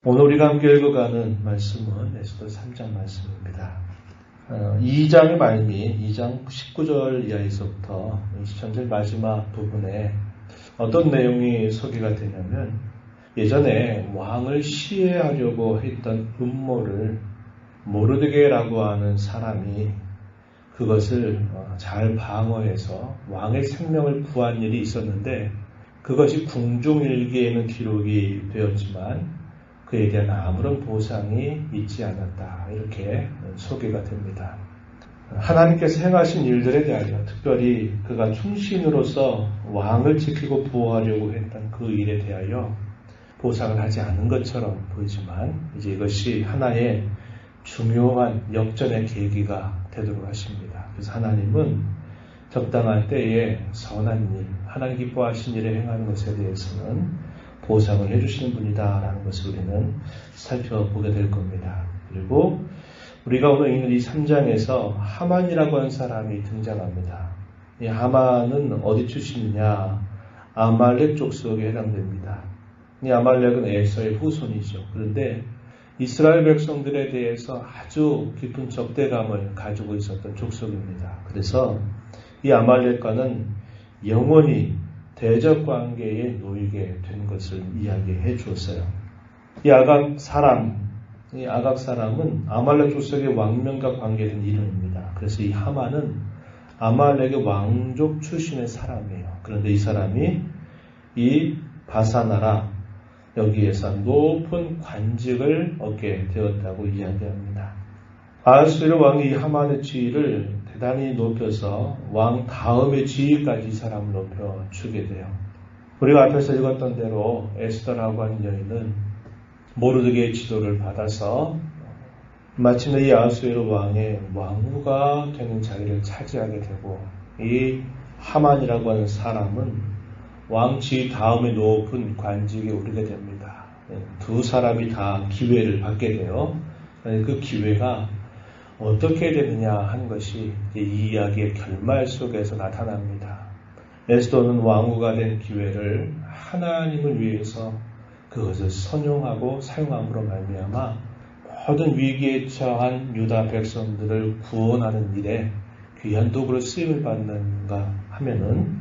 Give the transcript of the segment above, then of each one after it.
오늘 우리가 함께 읽어가는 말씀은 에스더 3장 말씀입니다. 2장의 말미 2장 19절 이하에서부터 20절 마지막 부분에 어떤 내용이 소개가 되냐면 예전에 왕을 시해하려고 했던 음모를 모르드게라고 하는 사람이 그것을 잘 방어해서 왕의 생명을 구한 일이 있었는데 그것이 궁중일기에는 기록이 되었지만 그에 대한 아무런 보상이 있지 않았다. 이렇게 소개가 됩니다. 하나님께서 행하신 일들에 대하여 특별히 그가 충신으로서 왕을 지키고 보호하려고 했던 그 일에 대하여 보상을 하지 않은 것처럼 보이지만 이제 이것이 하나의 중요한 역전의 계기가 되도록 하십니다. 그래서 하나님은 적당한 때에 선한 일, 하나님 기뻐하신 일을 행하는 것에 대해서는 보상을 해주시는 분이다라는 것을 우리는 살펴보게 될 겁니다. 그리고 우리가 오늘 읽는 이 3장에서 하만이라고 하는 사람이 등장합니다. 이 하만은 어디 출신이냐? 아말렉 족속에 해당됩니다. 이 아말렉은 에서의 후손이죠. 그런데 이스라엘 백성들에 대해서 아주 깊은 적대감을 가지고 있었던 족속입니다. 그래서 이 아말렉과는 영원히 대적 관계에 놓이게 된 것을 이야기해 주었어요. 이 아각 사람은 아말렉 족속의 왕명과 관계된 이름입니다. 그래서 이 하만은 아말렉의 왕족 출신의 사람이에요. 그런데 이 사람이 이 바사나라 여기에서 높은 관직을 얻게 되었다고 이야기합니다. 아하스웨로 왕이 이 하만의 지위를 대단히 높여서 왕 다음의 지위까지 이 사람을 높여주게 돼요. 우리가 앞에서 읽었던 대로 에스더라고 하는 여인은 모르드게의 지도를 받아서 마침내 이 아하스웨로 왕의 왕후가 되는 자리를 차지하게 되고 이 하만이라고 하는 사람은 왕 지위 다음에 높은 관직에 오르게 됩니다. 두 사람이 다 기회를 받게 돼요. 그 기회가 어떻게 되느냐 하는 것이 이 이야기의 결말 속에서 나타납니다. 에스더는 왕후가 된 기회를 하나님을 위해서 그것을 선용하고 사용함으로 말미암아 모든 위기에 처한 유다 백성들을 구원하는 일에 귀한 도구로 쓰임을 받는가 하면은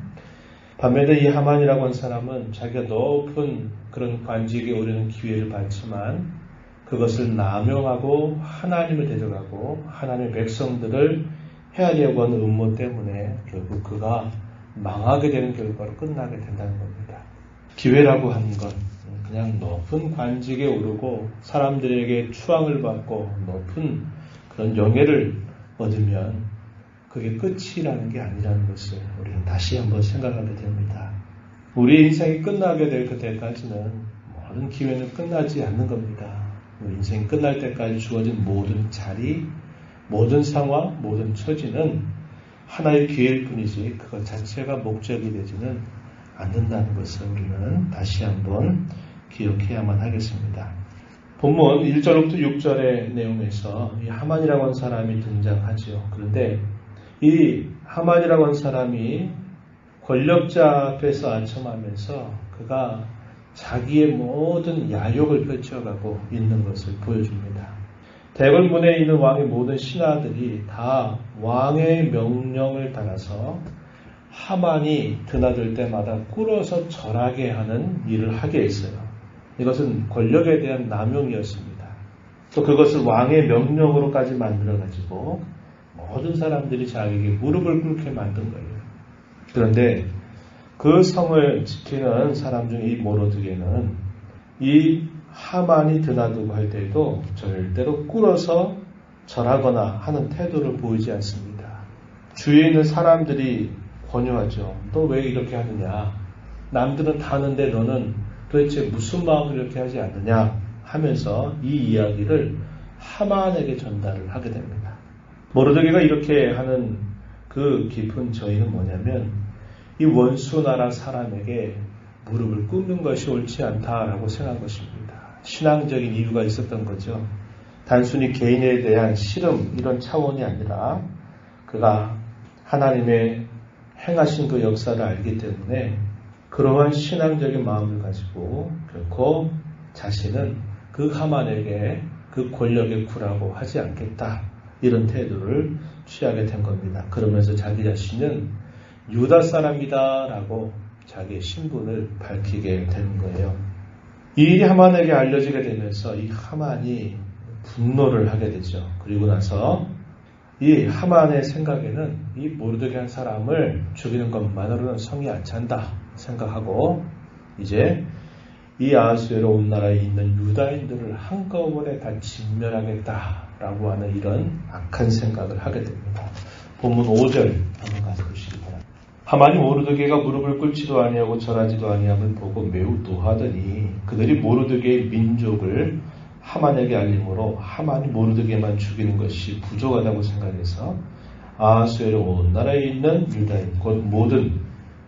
반면에 이 하만이라고 하는 사람은 자기가 높은 그런 관직에 오르는 기회를 받지만 그것을 남용하고 하나님을 데려가고 하나님의 백성들을 헤아리려고 하는 음모 때문에 결국 그가 망하게 되는 결과로 끝나게 된다는 겁니다. 기회라고 하는 건 그냥 높은 관직에 오르고 사람들에게 추앙을 받고 높은 그런 영예를 얻으면 그게 끝이라는 게 아니라는 것을 우리는 다시 한번 생각하게 됩니다. 우리 인생이 끝나게 될 그때까지는 모든 기회는 끝나지 않는 겁니다. 우리 인생이 끝날 때까지 주어진 모든 자리, 모든 상황, 모든 처지는 하나의 기회일 뿐이지 그것 자체가 목적이 되지는 않는다는 것을 우리는 다시 한번 기억해야만 하겠습니다. 본문 1절부터 6절의 내용에서 이 하만이라고 하는 사람이 등장하죠. 그런데 이 하만이라고 하는 사람이 권력자 앞에서 안첨하면서 그가 자기의 모든 야욕을 펼쳐가고 있는 것을 보여줍니다. 대궐문에 있는 왕의 모든 신하들이 다 왕의 명령을 따라서 하만이 드나들 때마다 꿇어서 절하게 하는 일을 하게 했어요. 이것은 권력에 대한 남용이었습니다. 또 그것을 왕의 명령으로까지 만들어가지고 모든 사람들이 자기에게 무릎을 꿇게 만든 거예요. 그런데 그 성을 지키는 사람 중 이 모르드게는 이 하만이 드나들고 할 때에도 절대로 꿇어서 절하거나 하는 태도를 보이지 않습니다. 주위에 있는 사람들이 권유하죠. 너 왜 이렇게 하느냐? 남들은 다 하는데 너는 도대체 무슨 마음으로 이렇게 하지 않느냐? 하면서 이 이야기를 하만에게 전달을 하게 됩니다. 모르드게가 이렇게 하는 그 깊은 저희는 뭐냐면 이 원수 나라 사람에게 무릎을 꿇는 것이 옳지 않다라고 생각한 것입니다. 신앙적인 이유가 있었던 거죠. 단순히 개인에 대한 싫음 이런 차원이 아니라 그가 하나님의 행하신 그 역사를 알기 때문에 그러한 신앙적인 마음을 가지고 결코 자신은 그 하만에게 그 권력에 굴하고 하지 않겠다. 이런 태도를 취하게 된 겁니다. 그러면서 자기 자신은 유다 사람이다 라고 자기의 신분을 밝히게 되는 거예요. 이 일이 하만에게 알려지게 되면서 이 하만이 분노를 하게 되죠. 그리고 나서 이 하만의 생각에는 이 모르드게 한 사람을 죽이는 것만으로는 성이 안 찬다 생각하고 이제 이 아하수에로 온 나라에 있는 유다인들을 한꺼번에 다 진멸하겠다라고 하는 이런 악한 생각을 하게 됩니다. 본문 5절 한번 가서 보시기 바랍니다. 하만이 모르드게가 무릎을 꿇지도 아니하고 절하지도 아니함을 보고 매우 노하더니 그들이 모르드게의 민족을 하만에게 알림으로 하만이 모르드게만 죽이는 것이 부족하다고 생각해서 아하수에로 온 나라에 있는 유다인 곧 모든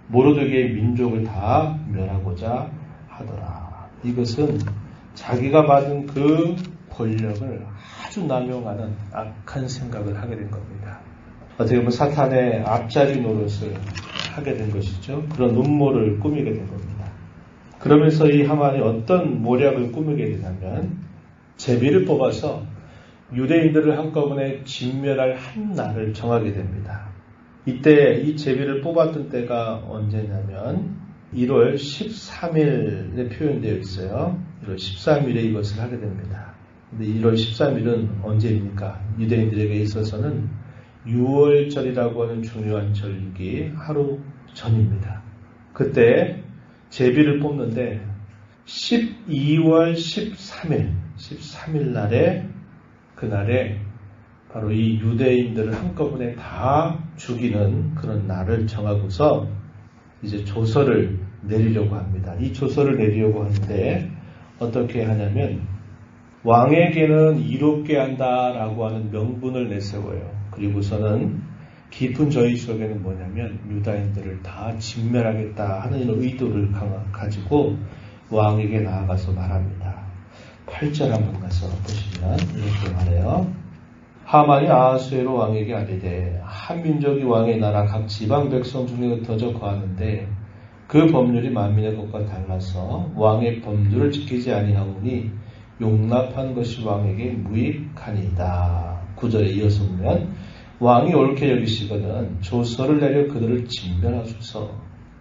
모르드게의 민족을 다 멸하고자 하더라. 이것은 자기가 받은 그 권력을 아주 남용하는 악한 생각을 하게 된 겁니다. 어떻게 보면 사탄의 앞자리 노릇을 하게 된 것이죠. 그런 음모를 꾸미게 된 겁니다. 그러면서 이 하만이 어떤 모략을 꾸미게 되냐면 제비를 뽑아서 유대인들을 한꺼번에 진멸할 한 날을 정하게 됩니다. 이때 이 제비를 뽑았던 때가 언제냐면 1월 13일에 표현되어 있어요. 1월 13일에 이것을 하게 됩니다. 근데 1월 13일은 언제입니까? 유대인들에게 있어서는 6월절이라고 하는 중요한 절기 하루 전입니다. 그때 제비를 뽑는데 12월 13일 날에 그날에 바로 이 유대인들을 한꺼번에 다 죽이는 그런 날을 정하고서 이제 조서를 내리려고 합니다. 이 조서를 내리려고 하는데 어떻게 하냐면 왕에게는 이롭게 한다라고 하는 명분을 내세워요. 그리고서는 깊은 저희 속에는 뭐냐면 유다인들을 다 진멸하겠다 하는 이런 의도를 가지고 왕에게 나아가서 말합니다. 8절 한번 가서 보시면 이렇게 말해요. 하만이 아하수에로 왕에게 아뢰되 한 민족이 왕의 나라 각 지방 백성 중에 흩어져 거하는데 그 법률이 만민의 것과 달라서 왕의 법률을 지키지 아니하오니 용납한 것이 왕에게 무익하니이다. 9절에 이어서 보면 왕이 옳게 여기시거든 조서를 내려 그들을 진멸하소서.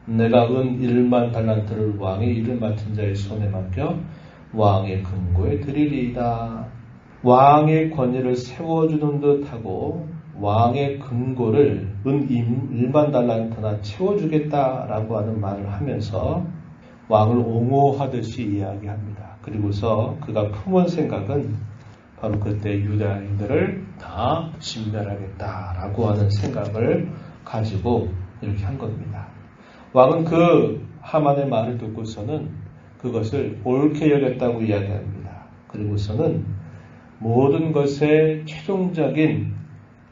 내가 은 1만 달란트를 왕의 일을 맡은 자의 손에 맡겨 왕의 금고에 드리리이다. 왕의 권위를 세워주는 듯하고 왕의 금고를 은 1만 달란트나 채워주겠다라고 하는 말을 하면서 왕을 옹호하듯이 이야기합니다. 그리고서 그가 품은 생각은 바로 그때 유다인들을 다 진멸하겠다라고 하는 생각을 가지고 이렇게 한 겁니다. 왕은 그 하만의 말을 듣고서는 그것을 옳게 여겼다고 이야기합니다. 그리고서는 모든 것의 최종적인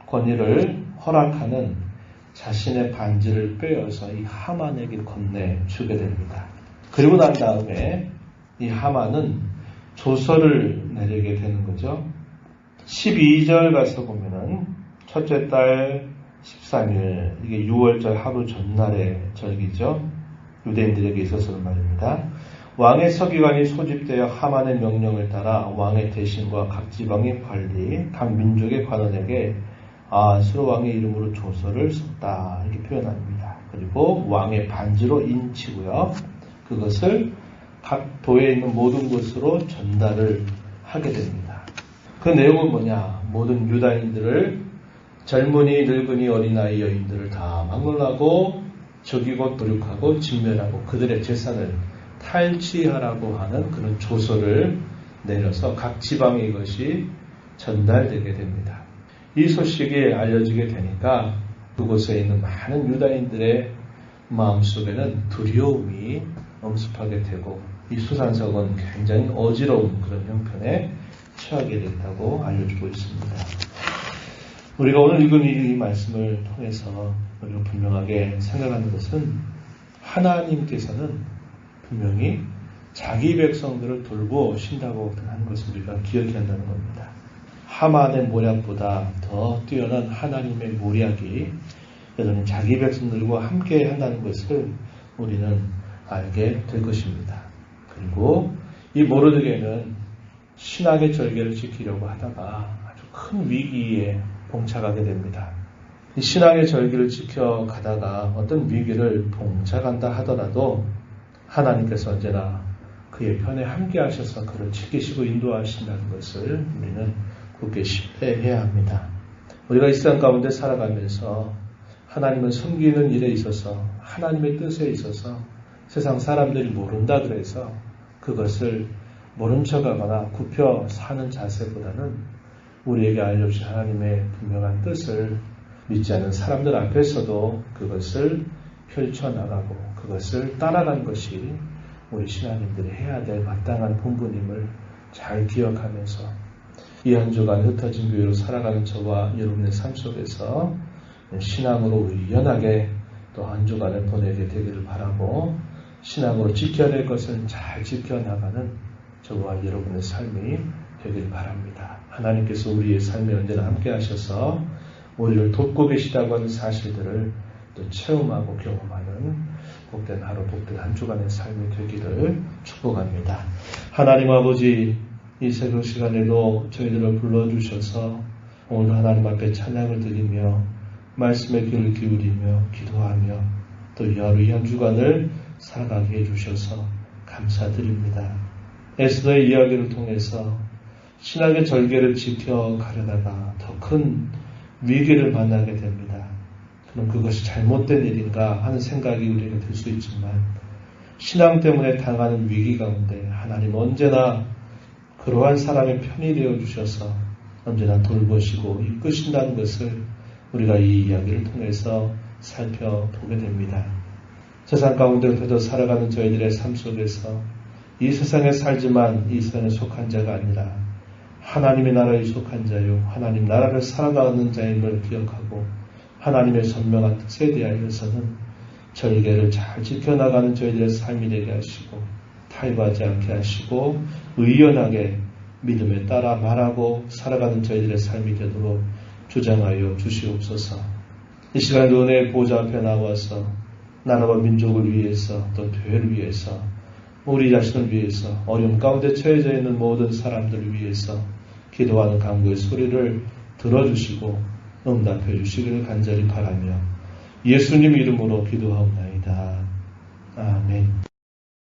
권위를 허락하는 자신의 반지를 빼어서 이 하만에게 건네주게 됩니다. 그리고 난 다음에 이 하만은 조서를 내리게 되는 거죠. 12절 가서 보면은 첫째 달 13일 이게 6월절 하루 전날의 절기죠. 유대인들에게 있어서는 말입니다. 왕의 서기관이 소집되어 하만의 명령을 따라 왕의 대신과 각 지방의 관리, 각 민족의 관원에게 아하수로 왕의 이름으로 조서를 썼다 이렇게 표현합니다. 그리고 왕의 반지로 인치고요. 그것을 각 도에 있는 모든 곳으로 전달을 하게 됩니다. 그 내용은 뭐냐? 모든 유다인들을 젊은이, 늙은이, 어린아이, 여인들을 다 막론하고 죽이고 도륙하고 진멸하고 그들의 재산을 탈취하라고 하는 그런 조서를 내려서 각 지방에 이것이 전달되게 됩니다. 이 소식이 알려지게 되니까 그곳에 있는 많은 유다인들의 마음속에는 두려움이 엄습하게 되고 이 수산석은 굉장히 어지러운 그런 형편에 처하게 됐다고 알려주고 있습니다. 우리가 오늘 읽은 이 말씀을 통해서 우리가 분명하게 생각하는 것은 하나님께서는 분명히 자기 백성들을 돌보신다고 하는 것을 우리가 기억해야 한다는 겁니다. 하만의 모략보다 더 뛰어난 하나님의 모략이 여전히 자기 백성들과 함께 한다는 것을 우리는 알게 될 것입니다. 그리고 이 모르드게는 신앙의 절개를 지키려고 하다가 아주 큰 위기에 봉착하게 됩니다. 이 신앙의 절개를 지켜가다가 어떤 위기를 봉착한다 하더라도 하나님께서 언제나 그의 편에 함께 하셔서 그를 지키시고 인도하신다는 것을 우리는 굳게 신뢰해야 합니다. 우리가 이 세상 가운데 살아가면서 하나님을 섬기는 일에 있어서 하나님의 뜻에 있어서 세상 사람들이 모른다 그래서 그것을 모른 척하거나 굽혀 사는 자세보다는 우리에게 알려주신 하나님의 분명한 뜻을 믿지 않는 사람들 앞에서도 그것을 펼쳐나가고 그것을 따라간 것이 우리 신앙인들이 해야 될 마땅한 본분임을 잘 기억하면서 이 한 주간 흩어진 교회로 살아가는 저와 여러분의 삶 속에서 신앙으로 의연하게 또 한 주간을 보내게 되기를 바라고 신앙으로 지켜야 될 것은 잘 지켜나가는 저와 여러분의 삶이 되길 바랍니다. 하나님께서 우리의 삶에 언제나 함께 하셔서 우리를 돕고 계시다고 하는 사실들을 또 체험하고 경험하는 복된 하루, 복된 한 주간의 삶이 되기를 축복합니다. 하나님 아버지, 이 새벽 시간에도 저희들을 불러주셔서 오늘 하나님 앞에 찬양을 드리며 말씀에 귀를 기울이며 기도하며 또 이 하루 이 한 주간을 살아가게 해주셔서 감사드립니다. 에스더의 이야기를 통해서 신앙의 절개를 지켜가려다가 더 큰 위기를 만나게 됩니다. 그럼 그것이 잘못된 일인가 하는 생각이 우리에게 들 수 있지만 신앙 때문에 당하는 위기 가운데 하나님 언제나 그러한 사람의 편이 되어주셔서 언제나 돌보시고 이끄신다는 것을 우리가 이 이야기를 통해서 살펴보게 됩니다. 세상 가운데 흩어져 살아가는 저희들의 삶 속에서 이 세상에 살지만 이 세상에 속한 자가 아니라 하나님의 나라에 속한 자요 하나님 나라를 살아가는 자임을 기억하고 하나님의 선명한 뜻에 대하여서는 절개를 잘 지켜나가는 저희들의 삶이 되게 하시고 타협하지 않게 하시고 의연하게 믿음에 따라 말하고 살아가는 저희들의 삶이 되도록 주장하여 주시옵소서. 이 시간에도 은혜의 보좌 앞에 나와서 나라와 민족을 위해서 또 교회를 위해서 우리 자신을 위해서 어려움 가운데 처해져 있는 모든 사람들을 위해서 기도하는 간구의 소리를 들어주시고 응답해 주시기를 간절히 바라며 예수님 이름으로 기도하옵나이다. 아멘.